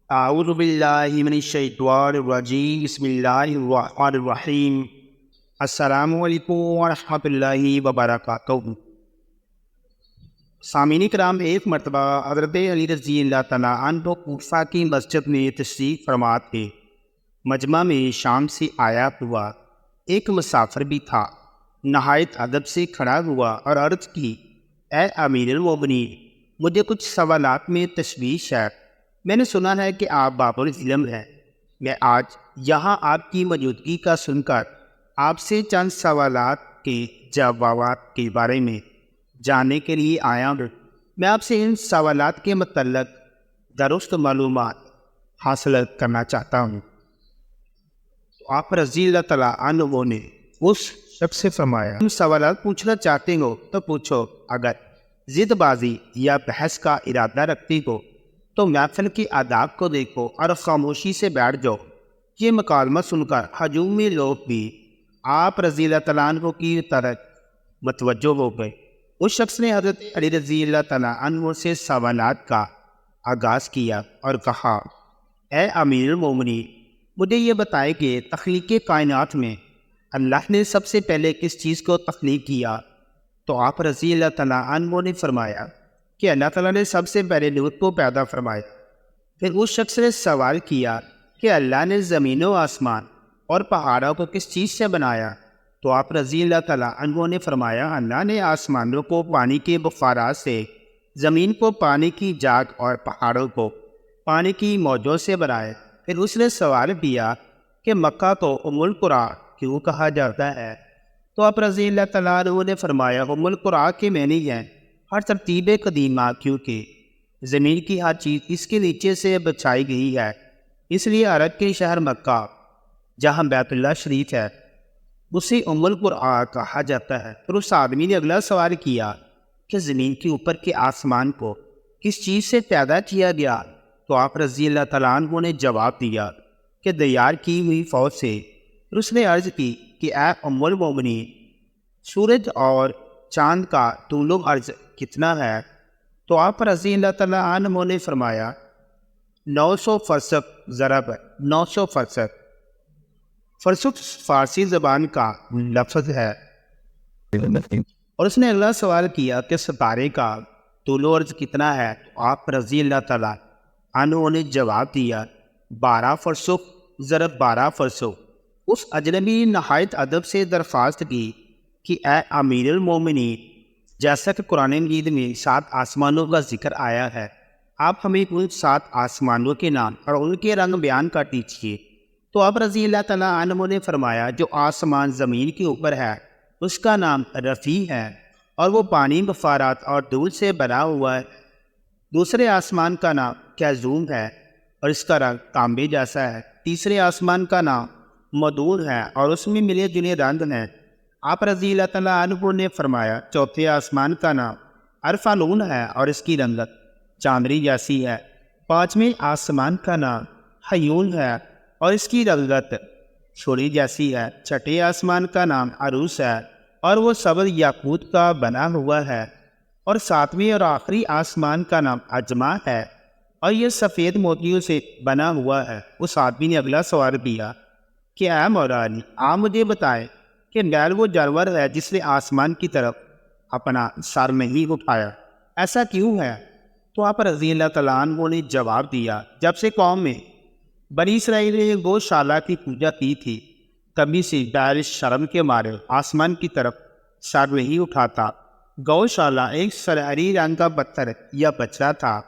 اعوذ باللہ من الشیطان الرجیم، بسم اللہ الرحمن الرحیم۔ السلام علیکم ورحمۃ اللہ وبرکاتہ۔ سامعین کرام، ایک مرتبہ حضرت علی رضی اللہ تعالیٰ عنہ کوفہ کی مسجد میں تشریف فرما تھے۔ مجمع میں شام سے آیا ہوا ایک مسافر بھی تھا۔ نہایت ادب سے کھڑا ہوا اور عرض کی، اے امیر المومنین، مجھے کچھ سوالات میں تشویش ہے۔ میں نے سنا ہے کہ آپ باب العلم ہیں۔ میں آج یہاں آپ کی موجودگی کا سن کر آپ سے چند سوالات کے جوابات کے بارے میں جاننے کے لیے آیا ہوں۔ میں آپ سے ان سوالات کے متعلق درست معلومات حاصل کرنا چاہتا ہوں۔ تو آپ رضی اللہ تعالیٰ عنہ نے اس شخص سے فرمایا، تم سوالات پوچھنا چاہتے ہو تو پوچھو، اگر ضد بازی یا بحث کا ارادہ رکھتی ہو تو محفل کے آداب کو دیکھو اور خاموشی سے بیٹھ جاؤ۔ یہ مکالمہ سن کر ہجومی لوگ بھی آپ رضی اللہ تعالیٰ عنہ کی طرف متوجہ ہو گئے۔ اس شخص نے حضرت علی رضی اللہ تعالیٰ عنہ سے سوالات کا آغاز کیا اور کہا، اے امیر المومنین، مجھے یہ بتائے کہ تخلیق کائنات میں اللہ نے سب سے پہلے کس چیز کو تخلیق کیا؟ تو آپ رضی اللہ تعالیٰ عنہ نے فرمایا کہ اللہ تعالیٰ نے سب سے پہلے نور کو پیدا فرمایا۔ پھر اس شخص نے سوال کیا کہ اللہ نے زمین و آسمان اور پہاڑوں کو کس چیز سے بنایا؟ تو آپ رضی اللہ تعالیٰ عنہ نے فرمایا، اللہ نے آسمانوں کو پانی کے بخارات سے، زمین کو پانی کی جاگ اور پہاڑوں کو پانی کی موجوں سے بنایا۔ پھر اس نے سوال کیا کہ مکہ کو ام القریٰ کیوں کہا جاتا ہے؟ تو آپ رضی اللہ تعالیٰ عنہ نے فرمایا، ام القریٰ کے معنی ہے ہر ترتیب قدیمہ، کیونکہ زمین کی ہر چیز اس کے نیچے سے بچھائی گئی ہے، اس لیے عرب کے شہر مکہ جہاں بیت اللہ شریف ہے اسے ام القریٰ کہا جاتا ہے۔ پھر اس آدمی نے اگلا سوال کیا کہ زمین کے اوپر کے آسمان کو کس چیز سے پیدا کیا گیا؟ تو آپ رضی اللہ تعالیٰ عنہ نے جواب دیا کہ تیار کی ہوئی فوج سے۔ پھر اس نے عرض کی کہ اے ام المومنین، سورج اور چاند کا طول و عرض کتنا ہے؟ تو آپ رضی اللہ تعالیٰ عنہ نے فرمایا، 900 فرسخ ضرب 900 فرسخ۔ فرسخ فارسی زبان کا لفظ ہے۔ اور اس نے اگلا سوال کیا کہ ستارے کا طول و عرض کتنا ہے؟ تو آپ رضی اللہ تعالیٰ عنہ نے جواب دیا، 12 فرسخ ضرب 12 فرسخ۔ اس اجنبی نے نہایت ادب سے درخواست کی کہ اے امیر المومنین، جیسا کہ قرآن مجید میں 7 آسمانوں کا ذکر آیا ہے، آپ ہمیں ان 7 آسمانوں کے نام اور ان کے رنگ بیان کر دیجیے۔ تو آپ رضی اللہ تعالیٰ عنہ نے فرمایا، جو آسمان زمین کے اوپر ہے اس کا نام رفیع ہے اور وہ پانی، بخارات اور دودھ سے بنا ہوا ہے۔ دوسرے آسمان کا نام کیزوم ہے اور اس کا رنگ تانبے جیسا ہے۔ تیسرے آسمان کا نام مدور ہے اور اس میں ملے جلے رنگ ہیں۔ آپ رضی اللہ تعالیٰ عنہ نے فرمایا، چوتھے آسمان کا نام عرفانون ہے اور اس کی رنگت چاندنی جیسی ہے۔ پانچویں آسمان کا نام حیون ہے اور اس کی رنگت چھڑی جیسی ہے۔ چھٹے آسمان کا نام عروس ہے اور وہ سبز یاقوت کا بنا ہوا ہے۔ اور ساتویں اور آخری آسمان کا نام اجمع ہے اور یہ سفید موتیوں سے بنا ہوا ہے۔ اس آدمی نے اگلا سوال کیا کہ اے مولانا، آپ مجھے بتائیں کہ بیل وہ جانور ہے جس نے آسمان کی طرف اپنا سر نہیں اٹھایا، ایسا کیوں ہے؟ تو آپ رضی اللہ تعالیٰ عنہ نے جواب دیا، جب سے قوم میں بنی اسرائیل نے گوشالہ کی پوجا کی تھی، تبھی سے بیل شرم کے مارے آسمان کی طرف سر نہیں اٹھاتا۔ گوشالہ ایک سنہری رنگ کا پتھر یا بچڑا تھا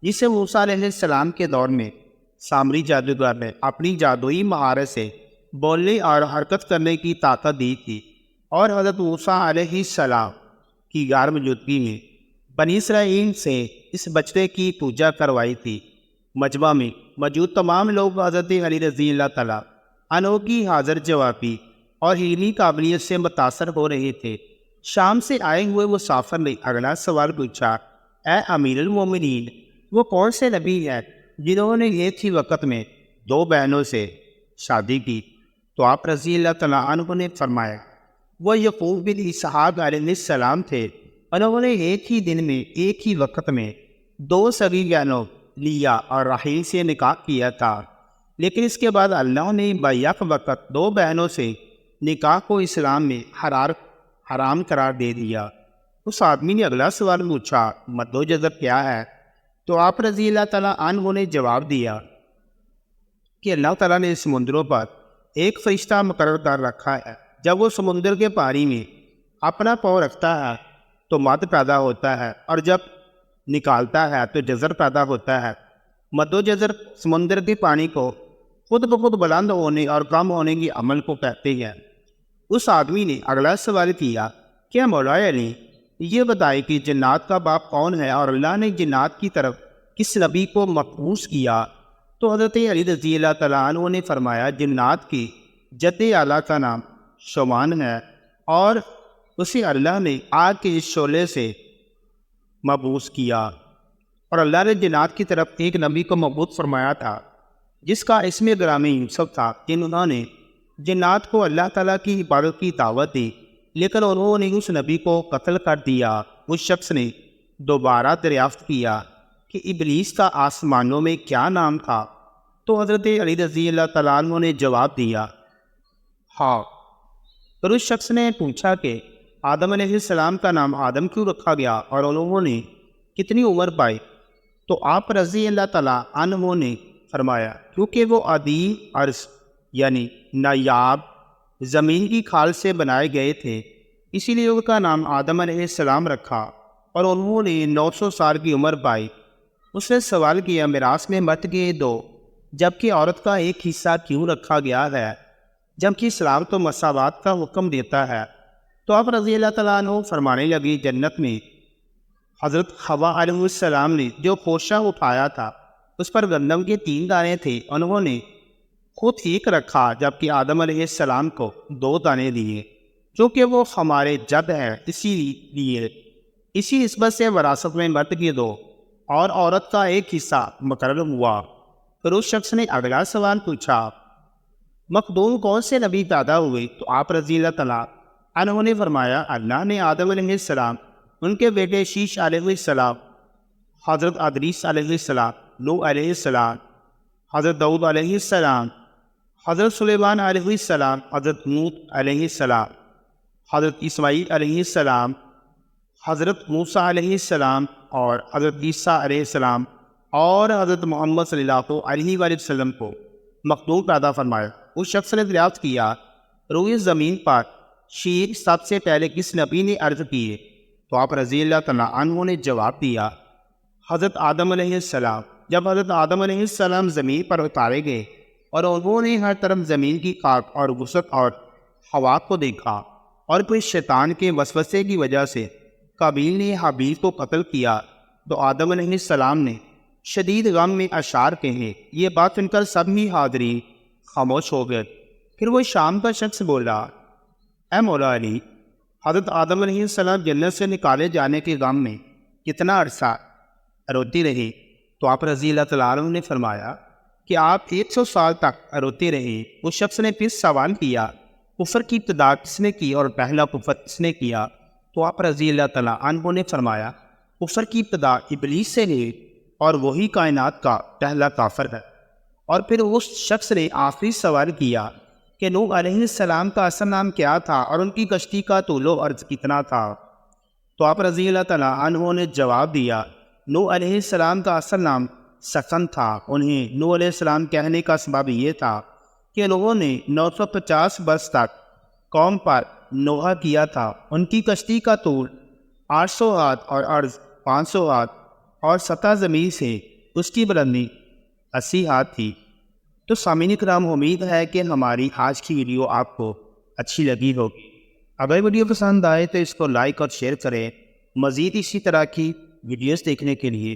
جسے موسیٰ علیہ السلام کے دور میں سامری جادوگر نے اپنی جادوئی مہارت سے بولنے اور حرکت کرنے کی طاقت دی تھی، اور حضرت موسیٰ علیہ السلام کی غار موجودگی میں بنی اسرائیل سے اس بچڑے کی پوجا کروائی تھی۔ مجمع میں موجود تمام لوگ حضرت علی رضی اللہ تعالیٰ عنہ کی حاضر جوابی اور علمی قابلیت سے متاثر ہو رہے تھے۔ شام سے آئے ہوئے مسافر نے اگلا سوال پوچھا، اے امیر المومنین، وہ کون سے نبی ہیں جنہوں نے ایک ہی وقت میں 2 بہنوں سے شادی کی؟ تو آپ رضی اللہ تعالیٰ عنہ نے فرمایا، وہ یعقوب بن اسحاق علیہ السلام تھے۔ انہوں نے ایک ہی دن میں ایک ہی وقت میں 2 سگی بہنوں لیا اور راحیل سے نکاح کیا تھا، لیکن اس کے بعد اللہ نے بیک وقت 2 بہنوں سے نکاح کو اسلام میں حرام قرار دے دیا۔ اس آدمی نے اگلا سوال پوچھا، مد و جزر کیا ہے؟ تو آپ رضی اللہ تعالیٰ عنہ نے جواب دیا کہ اللہ تعالیٰ نے سمندروں پر ایک فرشتہ مقرر کر رکھا ہے، جب وہ سمندر کے پانی میں اپنا پاؤں رکھتا ہے تو مد پیدا ہوتا ہے، اور جب نکالتا ہے تو جزر پیدا ہوتا ہے۔ مد و جزر سمندر کے پانی کو خود بخود بلند ہونے اور کم ہونے کی عمل کو کہتے ہیں۔ اس آدمی نے اگلا سوال کیا، کیا مولا علی یہ بتائے کہ جنات کا باپ کون ہے اور اللہ نے جنات کی طرف کس نبی کو مبعوث کیا؟ تو حضرت علی رضی اللہ تعالیٰ عنہ نے فرمایا، جنات کی جد اعلیٰ کا نام شومان ہے، اور اسے اللہ نے آگ کے شعلے سے مبعوث کیا، اور اللہ نے جنات کی طرف ایک نبی کو مبعوث فرمایا تھا جس کا اسم گرامی یوسف تھا، کہ انہوں نے جنات کو اللہ تعالیٰ کی عبادت کی دعوت دی، لیکن انہوں نے اس نبی کو قتل کر دیا۔ اس شخص نے دوبارہ دریافت کیا کہ ابلیس کا آسمانوں میں کیا نام تھا؟ تو حضرت علی رضی اللہ تعالیٰ عنہ نے جواب دیا، ہاں۔ پھر اس شخص نے پوچھا کہ آدم علیہ السلام کا نام آدم کیوں رکھا گیا اور انہوں نے کتنی عمر پائی؟ تو آپ رضی اللہ تعالیٰ عنہ نے فرمایا، کیونکہ وہ عدیم عرض یعنی نایاب زمین کی کھال سے بنائے گئے تھے، اسی لیے ان کا نام آدم علیہ السلام رکھا، اور انہوں نے 900 سال کی عمر پائی۔ اس نے سوال کیا، میراث میں مرد کے 2 جبکہ عورت کا ایک حصہ کیوں رکھا گیا ہے، جبکہ اسلام تو مساوات کا حکم دیتا ہے؟ تو آپ رضی اللہ تعالیٰ عنہ فرمانے لگے، جنت میں حضرت حوا علیہ السلام نے جو خوشہ اٹھایا تھا اس پر گندم کے 3 دانے تھے، انہوں نے خود ایک رکھا، جبکہ آدم علیہ السلام کو 2 دانے دیے، چونکہ وہ ہمارے جد ہے، اسی نسبت سے وراثت میں مرد کے 2 اور عورت کا ایک حصہ مقرر ہوا۔ پھر اس شخص نے اگلا سوال پوچھا، مخدوم کون سے نبی پیدا ہوئے؟ تو آپ رضی اللہ تعالیٰ عنہ نے فرمایا، اللہ نے آدم علیہ السلام، ان کے بیٹے شیش علیہ السلام، حضرت ادریس علیہ السلام، نوح علیہ السلام، حضرت داؤد علیہ السلام، حضرت سلیمان علیہ السلام، حضرت نوح علیہ السلام، حضرت اسماعیل علیہ السلام، حضرت موسیٰ علیہ السلام، اور حضرت عیسیٰ علیہ السلام، اور حضرت محمد صلی اللہ علیہ وآلہ وسلم کو مخدوم پیدا فرمایا۔ اس شخص نے دریافت کیا، روئے زمین پر شیر سب سے پہلے کس نبی نے عرض کیے؟ تو آپ رضی اللہ تعالیٰ عنہ نے جواب دیا، حضرت آدم علیہ السلام۔ جب حضرت آدم علیہ السلام زمین پر اتارے گئے اور انہوں نے ہر طرف زمین کی خاک اور وسعت اور ہوا کو دیکھا، اور کوئی شیطان کے وسوسے کی وجہ سے قابیل نے حابیل کو قتل کیا، تو آدم علیہ السلام نے شدید غم میں اشعار کہے۔ یہ بات سن کر سبھی حاضرین خاموش ہو گئے۔ پھر وہ شام کا شخص بولا، اے مولا علی، حضرت آدم علیہ السلام جنت سے نکالے جانے کے غم میں کتنا عرصہ روتی رہی؟ تو آپ رضی اللہ تعالیٰ عنہ نے فرمایا کہ آپ 100 سال تک روتے رہے۔ اس شخص نے پھر سوال کیا، کفر کی ابتدا کس نے کی اور پہلا کفر کس نے کیا؟ تو آپ رضی اللہ تعالیٰ عنہ نے فرمایا، کفر کی ابتدا ابلیس سے ہوئی، اور وہی کائنات کا پہلا کافر ہے۔ اور پھر اس شخص نے آخری سوال کیا کہ نوح علیہ السلام کا اصل نام کیا تھا اور ان کی کشتی کا طول و عرض کتنا تھا؟ تو آپ رضی اللہ تعالیٰ عنہ نے جواب دیا، نوح علیہ السلام کا اصل نام سکن تھا۔ انہیں نوح علیہ السلام کہنے کا سبب یہ تھا کہ انہوں نے 950 برس تک قوم پر نوحہ کیا تھا۔ ان کی کشتی کا طول 800 ہاتھ اور عرض 500 ہاتھ، اور سطح زمین سے اس کی بلندی 80 ہاتھ تھی۔ تو سامعین کرام، امید ہے کہ ہماری آج کی ویڈیو آپ کو اچھی لگی ہوگی۔ اگر ویڈیو پسند آئے تو اس کو لائک اور شیئر کریں۔ مزید اسی طرح کی ویڈیوز دیکھنے کے لیے